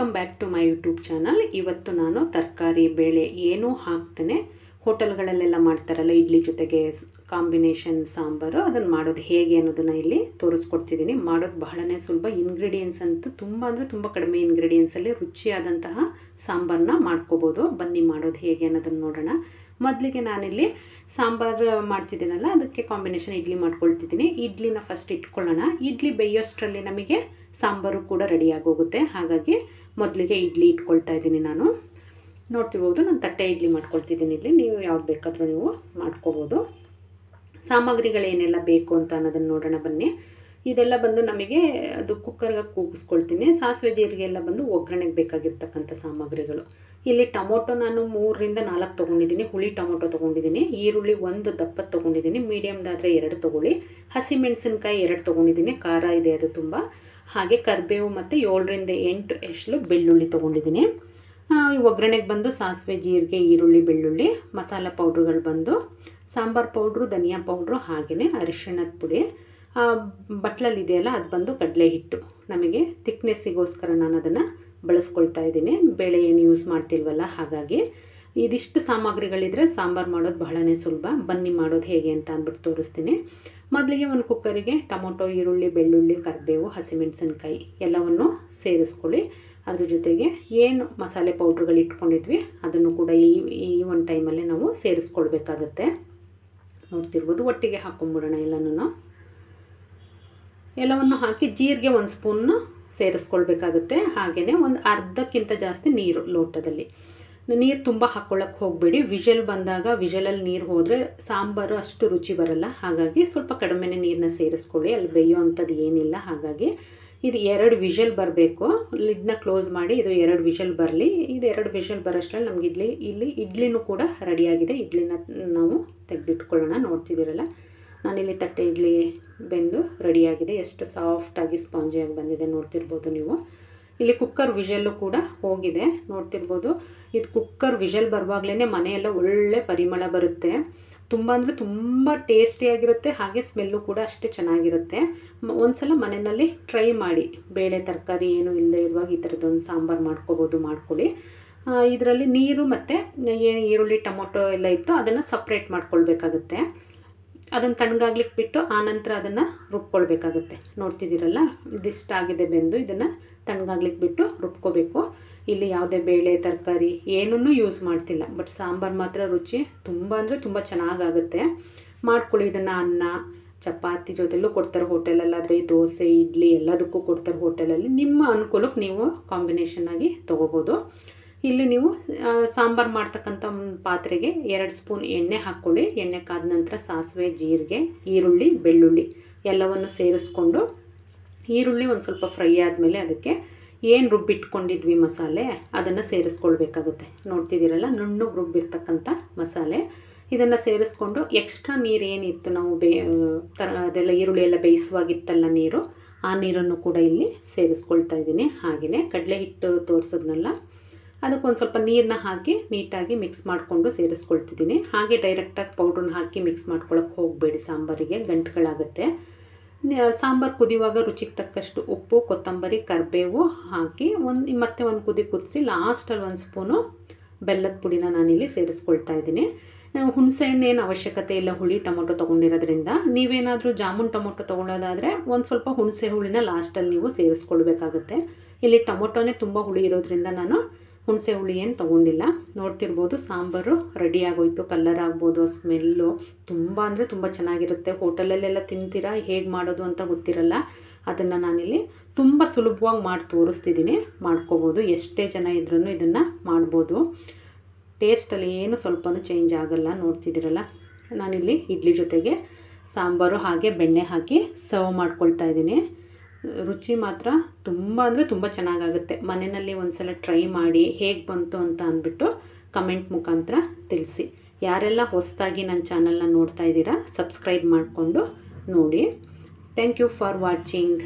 Welcome back to my YouTube channel. ಇವತ್ತು ನಾನು ತರಕಾರಿ ಬೇಳೆ ಏನೂ ಹಾಕ್ತೇನೆ ಹೋಟೆಲ್ಗಳಲ್ಲೆಲ್ಲ ಮಾಡ್ತಾರಲ್ಲ ಇಡ್ಲಿ ಜೊತೆಗೆ ಕಾಂಬಿನೇಷನ್ ಸಾಂಬಾರು, ಅದನ್ನು ಮಾಡೋದು ಹೇಗೆ ಅನ್ನೋದನ್ನು ಇಲ್ಲಿ ತೋರಿಸ್ಕೊಡ್ತಿದ್ದೀನಿ. ಮಾಡೋದು ಬಹಳನೇ ಸುಲಭ. ಇಂಗ್ರೀಡಿಯೆಂಟ್ಸ್ ಅಂತೂ ತುಂಬ ಕಡಿಮೆ ಇಂಗ್ರೀಡಿಯೆಂಟ್ಸಲ್ಲಿ ರುಚಿಯಾದಂತಹ ಸಾಂಬಾರನ್ನ ಮಾಡ್ಕೋಬೋದು. ಬನ್ನಿ ಮಾಡೋದು ಹೇಗೆ ಅನ್ನೋದನ್ನು ನೋಡೋಣ. ಮೊದಲಿಗೆ ನಾನಿಲ್ಲಿ ಸಾಂಬಾರು ಮಾಡ್ತಿದ್ದೀನಲ್ಲ, ಅದಕ್ಕೆ ಕಾಂಬಿನೇಷನ್ ಇಡ್ಲಿ ಮಾಡ್ಕೊಳ್ತಿದ್ದೀನಿ. ಇಡ್ಲಿನ ಫಸ್ಟ್ ಇಟ್ಕೊಳ್ಳೋಣ. ಇಡ್ಲಿ ಬೇಯೋಷ್ಟರಲ್ಲಿ ನಮಗೆ ಸಾಂಬಾರು ಕೂಡ ರೆಡಿಯಾಗೋಗುತ್ತೆ. ಹಾಗಾಗಿ ಮೊದಲಿಗೆ ಇಡ್ಲಿ ಇಟ್ಕೊಳ್ತಾ ಇದ್ದೀನಿ. ನಾನು ನೋಡ್ತಿರ್ಬೋದು, ನಾನು ತಟ್ಟೆ ಇಡ್ಲಿ ಮಾಡ್ಕೊಳ್ತಿದ್ದೀನಿ. ಇಲ್ಲಿ ನೀವು ಯಾವ್ದು ಬೇಕಾದರೂ ನೀವು ಮಾಡ್ಕೋಬೋದು. ಸಾಮಗ್ರಿಗಳೇನೆಲ್ಲ ಬೇಕು ಅಂತ ಅನ್ನೋದನ್ನು ನೋಡೋಣ ಬನ್ನಿ. ಇದೆಲ್ಲ ಬಂದು ನಮಗೆ ಅದು ಕುಕ್ಕರ್ಗೆ ಕೂಗಿಸ್ಕೊಳ್ತೀನಿ. ಸಾಸಿವೆ ಜೀರಿಗೆ ಎಲ್ಲ ಬಂದು ಒಗ್ಗರಣೆಗೆ ಬೇಕಾಗಿರ್ತಕ್ಕಂಥ ಸಾಮಗ್ರಿಗಳು. ಇಲ್ಲಿ ಟೊಮೊಟೊ ನಾನು 3ರಿಂದ 4 ತೊಗೊಂಡಿದ್ದೀನಿ. ಹುಳಿ ಟೊಮೊಟೊ ತೊಗೊಂಡಿದ್ದೀನಿ. ಈರುಳ್ಳಿ 1 ದಪ್ಪತ್ತು ತೊಗೊಂಡಿದ್ದೀನಿ. ಮೀಡಿಯಮ್ದಾದರೆ 2 ತೊಗೊಳ್ಳಿ. ಹಸಿಮೆಣಸಿನ್ಕಾಯಿ 2 ತೊಗೊಂಡಿದ್ದೀನಿ, ಖಾರ ಇದೆ ಅದು ತುಂಬ. ಹಾಗೆ ಕರಿಬೇವು ಮತ್ತು 7ರಿಂದ 8 ಎಸಳು ಬೆಳ್ಳುಳ್ಳಿ ತೊಗೊಂಡಿದ್ದೀನಿ. ಒಗ್ಗರಣೆಗೆ ಬಂದು ಸಾಸಿವೆ ಜೀರಿಗೆ ಈರುಳ್ಳಿ ಬೆಳ್ಳುಳ್ಳಿ. ಮಸಾಲ ಪೌಡ್ರುಗಳು ಬಂದು ಸಾಂಬಾರು ಪೌಡ್ರು, ಧನಿಯಾ ಪೌಡ್ರು, ಹಾಗೆಯೇ ಅರಿಶಿಣದ ಪುಡಿ. ಬಟ್ಲಲ್ಲಿದೆಯಲ್ಲ ಅದು ಬಂದು ಕಡಲೆ ಹಿಟ್ಟು. ನಮಗೆ ತಿಕ್ನೆಸ್ಸಿಗೋಸ್ಕರ ನಾನು ಅದನ್ನು ಬಳಸ್ಕೊಳ್ತಾ ಇದ್ದೀನಿ. ಬೇಳೆ ಏನು ಯೂಸ್ ಮಾಡ್ತಿಲ್ವಲ್ಲ, ಹಾಗಾಗಿ ಇದಿಷ್ಟು ಸಾಮಗ್ರಿಗಳಿದ್ರೆ ಸಾಂಬಾರು ಮಾಡೋದು ಬಹಳನೇ ಸುಲಭ. ಬನ್ನಿ ಮಾಡೋದು ಹೇಗೆ ಅಂತ ಅಂದ್ಬಿಟ್ಟು ತೋರಿಸ್ತೀನಿ. ಮೊದಲಿಗೆ ಒಂದು ಕುಕ್ಕರಿಗೆ ಟೊಮೊಟೊ, ಈರುಳ್ಳಿ, ಬೆಳ್ಳುಳ್ಳಿ, ಕರಿಬೇವು, ಹಸಿಮೆಣಸಿನ್ಕಾಯಿ ಎಲ್ಲವನ್ನು ಸೇರಿಸ್ಕೊಳ್ಳಿ. ಅದ್ರ ಜೊತೆಗೆ ಏನು ಮಸಾಲೆ ಪೌಡ್ರುಗಳು ಇಟ್ಕೊಂಡಿದ್ವಿ ಅದನ್ನು ಕೂಡ ಈ ಒಂದು ಟೈಮಲ್ಲಿ ನಾವು ಸೇರಿಸ್ಕೊಳ್ಬೇಕಾಗತ್ತೆ. ನೋಡ್ತಿರ್ಬೋದು, ಒಟ್ಟಿಗೆ ಹಾಕ್ಕೊಂಬಿಡೋಣ ಎಲ್ಲವನ್ನು ಹಾಕಿ ಜೀರಿಗೆ 1 ಸ್ಪೂನ್ ಸೇರಿಸ್ಕೊಳ್ಬೇಕಾಗುತ್ತೆ. ಹಾಗೆಯೇ ಒಂದು ಅರ್ಧಕ್ಕಿಂತ ಜಾಸ್ತಿ ನೀರು ಲೋಟದಲ್ಲಿ. ನೀರು ತುಂಬ ಹಾಕ್ಕೊಳ್ಳೋಕ್ಕೆ ಹೋಗಬೇಡಿ. ವಿಷಲ್ ಬಂದಾಗ ವಿಷಲಲ್ಲಿ ನೀರು ಹೋದರೆ ಸಾಂಬಾರು ಅಷ್ಟು ರುಚಿ ಬರಲ್ಲ. ಹಾಗಾಗಿ ಸ್ವಲ್ಪ ಕಡಿಮೆನೇ ನೀರನ್ನ ಸೇರಿಸ್ಕೊಳ್ಳಿ. ಅಲ್ಲಿ ಬೇಯೋ ಅಂಥದ್ದು ಏನಿಲ್ಲ. ಹಾಗಾಗಿ ಇದು 2 ವಿಷಲ್ ಬರಬೇಕು. ಲಿಡ್ನ ಕ್ಲೋಸ್ ಮಾಡಿ ಇದು 2 ವಿಷಲ್ ಬರಲಿ. ಇದು 2 ವಿಷಲ್ ಬರೋಷ್ಟರಲ್ಲಿ ನಮ್ಗೆ ಇಡ್ಲಿನೂ ಕೂಡ ರೆಡಿಯಾಗಿದೆ. ಇಡ್ಲಿನ ನಾವು ತೆಗೆದಿಟ್ಕೊಳ್ಳೋಣ. ನೋಡ್ತಿದ್ದೀರಲ್ಲ, ನಾನಿಲ್ಲಿ ತಟ್ಟೆ ಇಡ್ಲಿ ಬೆಂದು ರೆಡಿಯಾಗಿದೆ. ಎಷ್ಟು ಸಾಫ್ಟಾಗಿ ಸ್ಪಾಂಜಿಯಾಗಿ ಬಂದಿದೆ ನೋಡ್ತಿರ್ಬೋದು ನೀವು. ಇಲ್ಲಿ ಕುಕ್ಕರ್ ವಿಷಲ್ಲು ಕೂಡ ಹೋಗಿದೆ. ನೋಡ್ತಿರ್ಬೋದು, ಇದು ಕುಕ್ಕರ್ ವಿಷಲ್ ಬರುವಾಗಲೇ ಮನೆಯೆಲ್ಲ ಒಳ್ಳೆ ಪರಿಮಳ ಬರುತ್ತೆ. ತುಂಬ ಟೇಸ್ಟಿಯಾಗಿರುತ್ತೆ. ಹಾಗೆ ಸ್ಮೆಲ್ಲು ಕೂಡ ಅಷ್ಟೇ ಚೆನ್ನಾಗಿರುತ್ತೆ. ಒಂದು ಸಲ ಮನೆಯಲ್ಲಿ ಟ್ರೈ ಮಾಡಿ. ಬೇಳೆ ತರಕಾರಿ ಏನೂ ಇಲ್ಲದೆ ಇರುವಾಗ ಈ ಥರದ್ದೊಂದು ಸಾಂಬಾರು ಮಾಡ್ಕೊಳ್ಳಿ. ಇದರಲ್ಲಿ ನೀರು ಮತ್ತು ಏನು ಈರುಳ್ಳಿ ಟೊಮೊಟೊ ಎಲ್ಲ ಇತ್ತು ಅದನ್ನು ಸಪ್ರೇಟ್ ಮಾಡ್ಕೊಳ್ಬೇಕಾಗುತ್ತೆ. ಅದನ್ನು ತಣ್ಣಗಾಗ್ಲಿಕ್ಕೆ ಬಿಟ್ಟು ಆನಂತರ ಅದನ್ನು ರುಬ್ಕೊಳ್ಬೇಕಾಗುತ್ತೆ. ನೋಡ್ತಿದ್ದೀರಲ್ಲ, ಇದಿಷ್ಟಾಗಿದೆ ಬೆಂದು. ಇದನ್ನು ತಣ್ಣಗಾಗ್ಲಿಕ್ಕೆ ಬಿಟ್ಟು ರುಬ್ಕೋಬೇಕು. ಇಲ್ಲಿ ಯಾವುದೇ ಬೇಳೆ ತರಕಾರಿ ಏನನ್ನೂ ಯೂಸ್ ಮಾಡ್ತಿಲ್ಲ. ಬಟ್ ಸಾಂಬಾರು ಮಾತ್ರ ರುಚಿ ತುಂಬ ಚೆನ್ನಾಗಾಗುತ್ತೆ. ಮಾಡ್ಕೊಳ್ಳಿ. ಇದನ್ನು ಅನ್ನ ಚಪಾತಿ ಜೊತೆಲೂ ಕೊಡ್ತಾರೆ ಹೋಟೆಲಲ್ಲಾದರೆ, ದೋಸೆ ಇಡ್ಲಿ ಎಲ್ಲದಕ್ಕೂ ಕೊಡ್ತಾರೆ ಹೋಟೆಲಲ್ಲಿ. ನಿಮ್ಮ ಅನುಕೂಲಕ್ಕೆ ನೀವು ಕಾಂಬಿನೇಷನ್ ಆಗಿ ತೊಗೋಬೋದು. ಇಲ್ಲಿ ನೀವು ಸಾಂಬಾರು ಮಾಡ್ತಕ್ಕಂಥ ಪಾತ್ರೆಗೆ 2 ಸ್ಪೂನ್ ಎಣ್ಣೆ ಹಾಕ್ಕೊಳ್ಳಿ. ಎಣ್ಣೆ ಕಾದ ನಂತರ ಸಾಸಿವೆ ಜೀರಿಗೆ ಈರುಳ್ಳಿ ಬೆಳ್ಳುಳ್ಳಿ ಎಲ್ಲವನ್ನು ಸೇರಿಸ್ಕೊಂಡು, ಈರುಳ್ಳಿ ಒಂದು ಸ್ವಲ್ಪ ಫ್ರೈ ಆದಮೇಲೆ ಅದಕ್ಕೆ ಏನು ರುಬ್ಬಿಟ್ಕೊಂಡಿದ್ವಿ ಮಸಾಲೆ ಅದನ್ನು ಸೇರಿಸ್ಕೊಳ್ಬೇಕಾಗುತ್ತೆ. ನೋಡ್ತಿದ್ದೀರಲ್ಲ, ನುಣ್ಣಗೆ ರುಬ್ಬಿರ್ತಕ್ಕಂಥ ಮಸಾಲೆ. ಇದನ್ನು ಸೇರಿಸ್ಕೊಂಡು ಎಕ್ಸ್ಟ್ರಾ ನೀರು ಏನಿತ್ತು ನಾವು ಅದೆಲ್ಲ ಈರುಳ್ಳಿ ಎಲ್ಲ ಬೇಯಿಸುವಾಗಿತ್ತಲ್ಲ ನೀರು, ಆ ನೀರನ್ನು ಕೂಡ ಇಲ್ಲಿ ಸೇರಿಸ್ಕೊಳ್ತಾ ಇದ್ದೀನಿ. ಹಾಗೆಯೇ ಕಡಲೆ ಹಿಟ್ಟು ತೋರಿಸೋದ್ನಲ್ಲ, ಅದಕ್ಕೊಂದು ಸ್ವಲ್ಪ ನೀರನ್ನ ಹಾಕಿ ನೀಟಾಗಿ ಮಿಕ್ಸ್ ಮಾಡಿಕೊಂಡು ಸೇರಿಸ್ಕೊಳ್ತಿದ್ದೀನಿ. ಹಾಗೆ ಡೈರೆಕ್ಟಾಗಿ ಪೌಡ್ರನ್ನ ಹಾಕಿ ಮಿಕ್ಸ್ ಮಾಡ್ಕೊಳ್ಳೋಕೆ ಹೋಗಬೇಡಿ, ಸಾಂಬಾರಿಗೆ ಗಂಟುಗಳಾಗುತ್ತೆ. ಸಾಂಬಾರು ಕುದಿಯುವಾಗ ರುಚಿಗೆ ತಕ್ಕಷ್ಟು ಉಪ್ಪು, ಕೊತ್ತಂಬರಿ, ಕರಿಬೇವು ಹಾಕಿ ಮತ್ತೆ ಒಂದು ಕುದಿ ಕುದಿಸಿ ಲಾಸ್ಟಲ್ಲಿ 1 ಸ್ಪೂನು ಬೆಲ್ಲದ ಪುಡಿನ ನಾನಿಲ್ಲಿ ಸೇರಿಸ್ಕೊಳ್ತಾ ಇದ್ದೀನಿ. ಹುಣಸೆ ಹಣ್ಣು ಏನು ಅವಶ್ಯಕತೆ ಇಲ್ಲ, ಹುಳಿ ಟೊಮೊಟೊ ತೊಗೊಂಡಿರೋದ್ರಿಂದ. ನೀವೇನಾದರೂ ಜಾಮೂನ್ ಟೊಮೊಟೊ ತೊಗೊಳ್ಳೋದಾದರೆ ಒಂದು ಸ್ವಲ್ಪ ಹುಣಸೆ ಹುಳಿನ ಲಾಸ್ಟಲ್ಲಿ ನೀವು ಸೇರಿಸ್ಕೊಳ್ಬೇಕಾಗುತ್ತೆ. ಇಲ್ಲಿ ಟೊಮೊಟೊನೇ ತುಂಬ ಹುಳಿ ಇರೋದ್ರಿಂದ ನಾನು ಹುಣಸೆ ಹುಳಿ ಏನು ತೊಗೊಂಡಿಲ್ಲ. ನೋಡ್ತಿರ್ಬೋದು, ಸಾಂಬಾರು ರೆಡಿಯಾಗೋಯ್ತು. ಕಲ್ಲರ್ ಆಗ್ಬೋದು, ಸ್ಮೆಲ್ಲು ತುಂಬ ಚೆನ್ನಾಗಿರುತ್ತೆ. ಹೋಟೆಲಲ್ಲೆಲ್ಲ ತಿಂತೀರಾ, ಹೇಗೆ ಮಾಡೋದು ಅಂತ ಗೊತ್ತಿರಲ್ಲ. ಅದನ್ನು ನಾನಿಲ್ಲಿ ತುಂಬ ಸುಲಭವಾಗಿ ಮಾಡಿ ತೋರಿಸ್ತಿದ್ದೀನಿ. ಮಾಡ್ಕೋಬೋದು. ಎಷ್ಟೇ ಜನ ಇದ್ರೂ ಇದನ್ನು ಮಾಡ್ಬೋದು. ಟೇಸ್ಟಲ್ಲಿ ಏನು ಸ್ವಲ್ಪನೂ ಚೇಂಜ್ ಆಗಲ್ಲ. ನೋಡ್ತಿದ್ದೀರಲ್ಲ, ನಾನಿಲ್ಲಿ ಇಡ್ಲಿ ಜೊತೆಗೆ ಸಾಂಬಾರು ಹಾಗೆ ಬೆಣ್ಣೆ ಹಾಕಿ ಸರ್ವ್ ಮಾಡ್ಕೊಳ್ತಾ ಇದ್ದೀನಿ. ರುಚಿ ಮಾತ್ರ ತುಂಬ ಚೆನ್ನಾಗಾಗುತ್ತೆ. ಮನೆಯಲ್ಲಿ ಒಂದು ಸಲ ಟ್ರೈ ಮಾಡಿ ಹೇಗೆ ಬಂತು ಅಂತ ಅಂದ್ಬಿಟ್ಟು ಕಮೆಂಟ್ ಮುಖಾಂತರ ತಿಳಿಸಿ. ಯಾರೆಲ್ಲ ಹೊಸದಾಗಿ ನನ್ನ ಚಾನಲ್ನ ನೋಡ್ತಾ ಇದ್ದೀರಾ, ಸಬ್ಸ್ಕ್ರೈಬ್ ಮಾಡಿಕೊಂಡು ನೋಡಿ. Thank you for watching.